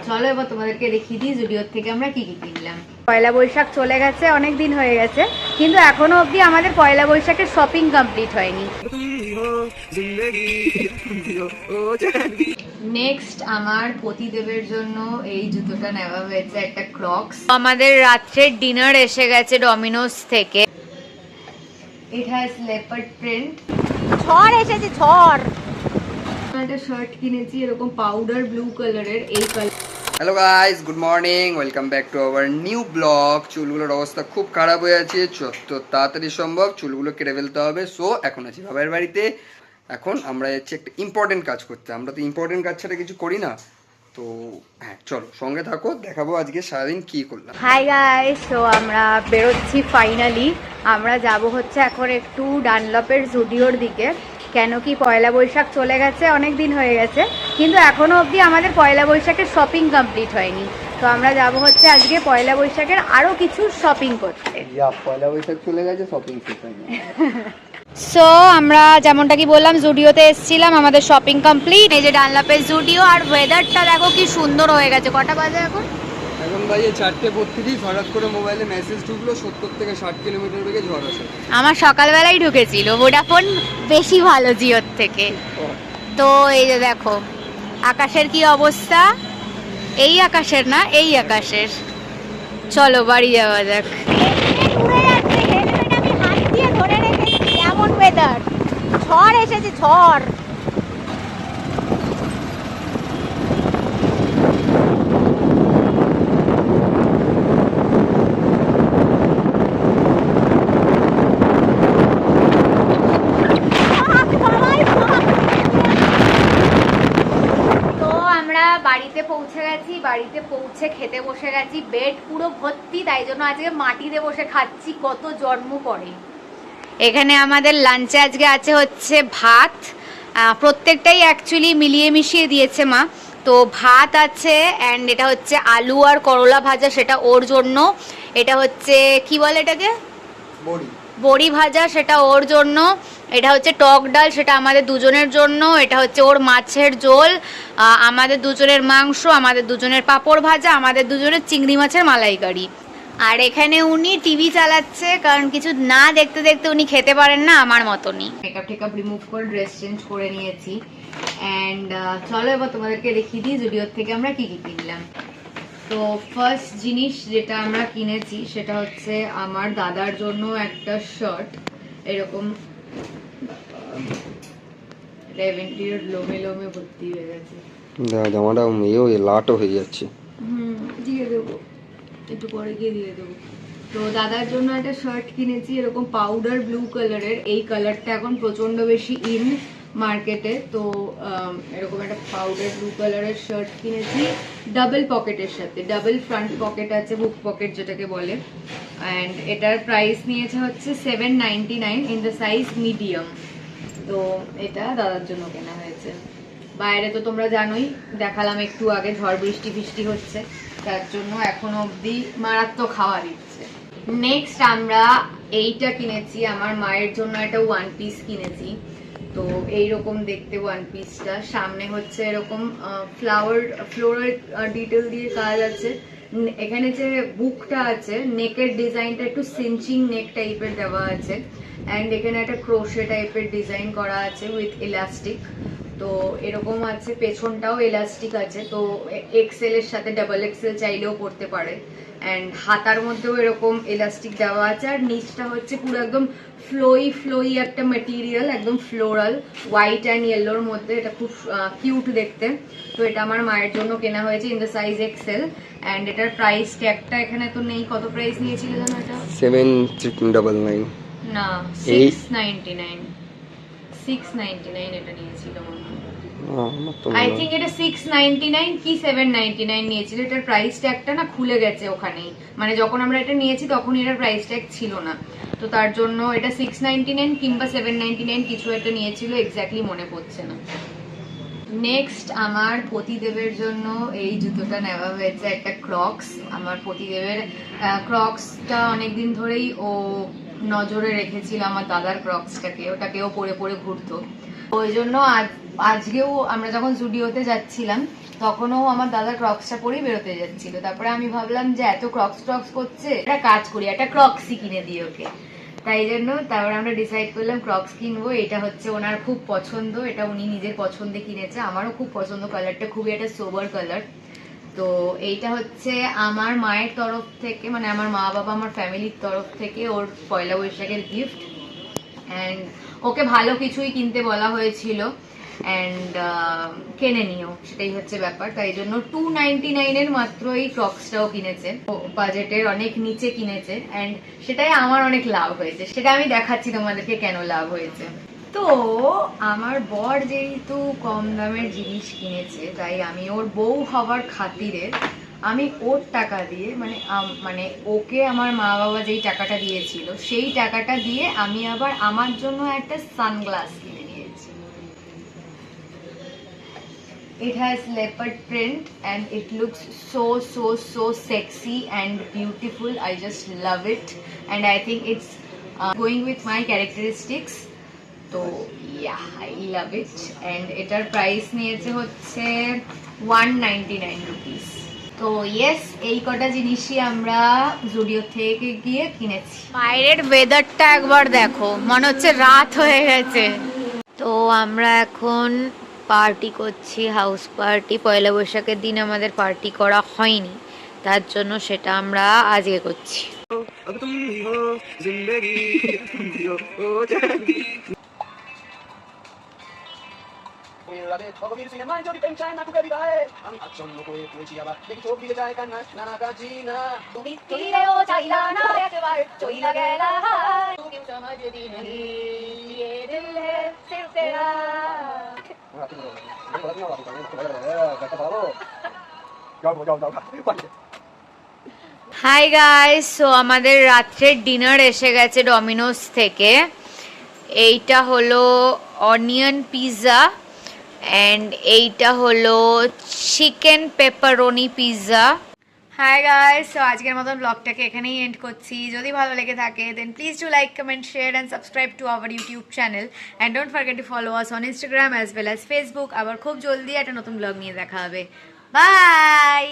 চলো এবার তোমাদেরকে দেখিয়ে দিই জুডিওর থেকে আমরা কি কি কিনলাম। পয়লা বৈশাখ চলে গেছে, অনেক দিন হয়ে গেছে, কিন্তু এখনো অবধি আমাদের পয়লা বৈশাখের শপিং কমপ্লিট হয়নি। নেক্সট আমার পতিদেবের জন্য এই জুতোটা নেওয়া হয়েছে, একটা ক্রক্স। আমাদের রাত্রের ডিনার এসে গেছে ডমিনোস থেকে। It has leopard print. ঝড় এসেছে, ঝড়। একটা শার্ট কিনেছি এরকম পাউডার ব্লু কালারের, এই colour. Hello guys, good morning, welcome back to our new blog. চুলগুলোর অবস্থা খুব খারাপ হয়ে আছে, যত তাড়াতাড়ি সম্ভব চুলগুলো কেটে ফেলতে হবে। সো এখন আছি বাবার বাড়িতে। এখন আমরা যাচ্ছি একটা ইম্পর্টেন্ট কাজ করতে। আমরা তো ইম্পর্টেন্ট কাজ ছাড়া কিছু করি না, তো হ্যাঁ চলো সঙ্গে থাকো, দেখাবো আজকে সারাদিন কি করলাম। হাই গাইস, তো আমরা বেরোচ্ছি ফাইনালি। আমরা যাব হচ্ছে এখন একটু ডানলপের জুডিওর দিকে, কেন কি পয়লা বৈশাখ চলে গেছে, অনেক দিন হয়ে গেছে, কিন্তু এখনো অবধি আমাদের পয়লা বৈশাখের শপিং কমপ্লিট হয়নি। তো আমরা যাব হচ্ছে আজকে পয়লা বৈশাখের আরো কিছু শপিং করতে। পয়লা বৈশাখ চলে গেছে, শপিং শেষ হয়নি। সো আমরা যেমনটা কি বললাম জুডিওতে এসেছিলাম, আমাদের শপিং কমপ্লিট। এই যে ডানলপের জুডিও, আর ওয়েদারটা দেখো কি সুন্দর হয়ে গেছে। কটা বাজে এখন? এখন বাজে 4:32। হঠাৎ করে মোবাইলে মেসেজ ঢুকলো 70 থেকে 60 কিলোমিটার বেগে ঝড় আসে। আমার সকালবেলাই ঢুকেছিল, ভোডাফোন বেশি ভালো জিওর থেকে। তো এই যে দেখো আকাশের কি অবস্থা, এই আকাশের না, এই আকাশের। চলো বাড়ি যাওয়া যাক। এমন ওয়েদার, ঝড় এসেছে, ঝড়। বাড়িতে পৌঁছে গেছি, বাড়িতে পৌঁছে খেতে বসে গেছি। বেড পুরো ভর্তি, তাই জন্য আজকে মাটিতে বসে খাচ্ছি, কত জন্ম পড়ে। এখানে আমাদের লাঞ্চে আজকে আছে হচ্ছে ভাত, প্রত্যেকটাই অ্যাকচুয়ালি মিলিয়ে মিশিয়ে দিয়েছে মা। তো ভাত আছে, অ্যান্ড এটা হচ্ছে আলু আর করলা ভাজা, সেটা ওর জন্য। এটা হচ্ছে কি বলে এটাকে, বড়ি ভাজা, সেটা ওর জন্য। এটা হচ্ছে টক ডাল, সেটা আমাদের দুজনের জন্য। এটা হচ্ছে ওর মাছের ঝোল, আমাদের দুজনের মাংস, আমাদের দুজনের পাঁপড় ভাজা, আমাদের দুজনের চিংড়ি মাছের মালাইকারি। আর এখানে উনি টিভি চালাচ্ছে, কারণ কিছু না দেখতে দেখতে উনি খেতে পারেন না, আমার মতনই। মেকআপ টেকআপ রিমুভ করে ড্রেস চেঞ্জ করে নিয়েছি, অ্যান্ড চলো এবার তোমাদেরকে দেখিয়ে দিই জুডিওর থেকে আমরা কি কি কিনলাম। তো ফার্স্ট জিনিস যেটা আমরা কিনেছি সেটা হচ্ছে আমার দাদার জন্য একটা শার্ট, এরকম রেভেন্টির লোমে লোমে ভর্তি হয়ে গেছে। জামাটা মেয়েও লাটও হয়ে যাচ্ছে। দিয়ে দেবো, একটু পরে গিয়ে দিয়ে দেবো। তো দাদার জন্য একটা শার্ট কিনেছি এরকম পাউডার ব্লু কালারের, এই কালারটা এখন প্রচন্ড বেশি ইন মার্কেটে। তো এরকম একটা পাউডার ব্লু কালারের শার্ট কিনেছি ডাবল পকেটের সাথে, ডাবল ফ্রন্ট পকেট আছে, বুক পকেট যেটাকে বলে। অ্যান্ড এটার প্রাইস নিয়েছে হচ্ছে 799 ইন দ্য সাইজ মিডিয়াম। তো এটা দাদার জন্য কেনা হয়েছে। বাইরে তো তোমরা জানোই, দেখালাম একটু আগে, ঝড় বৃষ্টি বৃষ্টি হচ্ছে, তার জন্য এখনো অবধি মারাত্মক খাওয়া দিচ্ছে। নেক্সট আমরা এইটা কিনেছি, আমার মায়ের জন্য একটা ওয়ান পিস কিনেছি। তো এইরকম দেখতে ওয়ান পিসটা, সামনে হচ্ছে এরকম ফ্লোরাল ডিটেল দিয়ে কাজ আছে। এখানে যে বুকটা আছে, নেকের ডিজাইনটা একটু সিঞ্চিং নেক টাইপের দেওয়া আছে, অ্যান্ড এখানে একটা ক্রোশে টাইপের ডিজাইন করা আছে উইথ ইলাস্টিক। তো এরকম আছে, পেছনটাও ইলাস্টিক আছে। তো এক্সেল এর সাথে ডাবল এক্সেল চাইলেও পরতে পারে, অ্যান্ড হাতার মধ্যেও এরকম ইলাস্টিক দেওয়া আছে। আর নিচটা হচ্ছে পুরো একদম ফ্লোই একটা মেটেরিয়াল, একদম ফ্লোরাল হোয়াইট অ্যান্ড ইয়েলোর মধ্যে। এটা খুব কিউট দেখতে। তো এটা আমার মায়ের জন্য কেনা হয়েছে in the size Excel, and এটার প্রাইস ট্যাগটা এখানে তো নেই। কত প্রাইস নিয়েছিল জানো এটা? 799 না, 699 এটা নিয়েছিল মনে হয়। আই থিঙ্ক এটা 699 কি 799 নিয়েছিল। এটার প্রাইস ট্যাগটা না খুলে গেছে ওখানেই, মানে যখন আমরা এটা নিয়েছি তখন এটার প্রাইস ট্যাগ ছিল না। তো তার জন্য এটা 699 কিংবা 799 কিছু একটা নিয়েছিল, এক্স্যাক্টলি মনে পড়ছে না। নেক্সট আমার পতিদেবের জন্য এই জুতোটা নেওয়া হয়েছে, একটা ক্রক্স। আমার পতিদেবের ক্রক্সটা অনেকদিন ধরেই ও নজরে রেখেছিল, আমার দাদার ক্রক্সটাকে, ওটাকেও পরে পরে ঘুরতো। ওই জন্য আজকেও আমরা যখন জুডিওতে যাচ্ছিলাম তখনও আমার দাদা ক্রক্সটা পরেই বেরোতে যাচ্ছিল। তারপরে আমি ভাবলাম যে এত ক্রক্স করছে, একটা কাজ করি, একটা ক্রক্সই কিনে দিই ওকে। তাই জন্য তারপরে আমরা ডিসাইড করলাম ক্রক্স কিনবো। এটা হচ্ছে ওনার খুব পছন্দ, এটা উনি নিজের পছন্দে কিনেছে, আমারও খুব পছন্দ, কালারটা খুবই একটা সোবার কালার। তো এইটা হচ্ছে আমার মায়ের তরফ থেকে, মানে আমার মা বাবা আমার ফ্যামিলির তরফ থেকে ওর পয়লা বৈশাখের গিফট। অ্যান্ড ওকে ভালো কিছুই কিনতে বলা হয়েছিল, অ্যান্ড কেনে নিও, সেটাই হচ্ছে ব্যাপার। তাই জন্য 299 মাত্র এই ক্রক্সটাও কিনেছে, বাজেটের অনেক নিচে কিনেছে, অ্যান্ড সেটাই আমার অনেক লাভ হয়েছে। সেটা আমি দেখাচ্ছি তোমাদেরকে কেন লাভ হয়েছে। তো আমার বর যেহেতু কম দামের জিনিস কিনেছে, তাই আমি ওর বউ হওয়ার খাতিরে আমি ওর টাকা দিয়ে, মানে ওকে আমার মা বাবা যেই টাকাটা দিয়েছিল সেই টাকাটা দিয়ে আমি আবার আমার জন্য একটা সানগ্লাস কিনে নিয়েছি। It has leopard print and it looks so sexy and beautiful. I just love it and I think it's going with my characteristics. তো yeah, I love it and এটার প্রাইস নিয়েছে হচ্ছে 199 রুপিস। তো yes, এই কটা জিনিসই আমরা জুডিও থেকে গিয়ে কিনেছি। বাইরের ওয়েদারটা একবার দেখো, মনে হচ্ছে রাত হয়ে গেছে। তো আমরা এখন পার্টি করছি, হাউস পার্টি। পয়লা বৈশাখের দিন আমাদের পার্টি করা হয়নি, তার জন্য সেটা আমরা আজকে করছি। হাই গাইস, সো আমাদের রাত্রের ডিনার এসে গেছে ডমিনোস থেকে। এইটা হলো অনিয়ন পিৎজা অ্যান্ড এইটা হলো chicken pepperoni pizza. Hi guys, so আজকের মতন ব্লগটাকে এখানেই এন্ড করছি। যদি ভালো লেগে থাকে then please do like, comment, share and subscribe to our YouTube channel and don't forget to follow us on Instagram as well as Facebook. আবার খুব জলদি একটা নতুন ব্লগ নিয়ে দেখা হবে। বাই।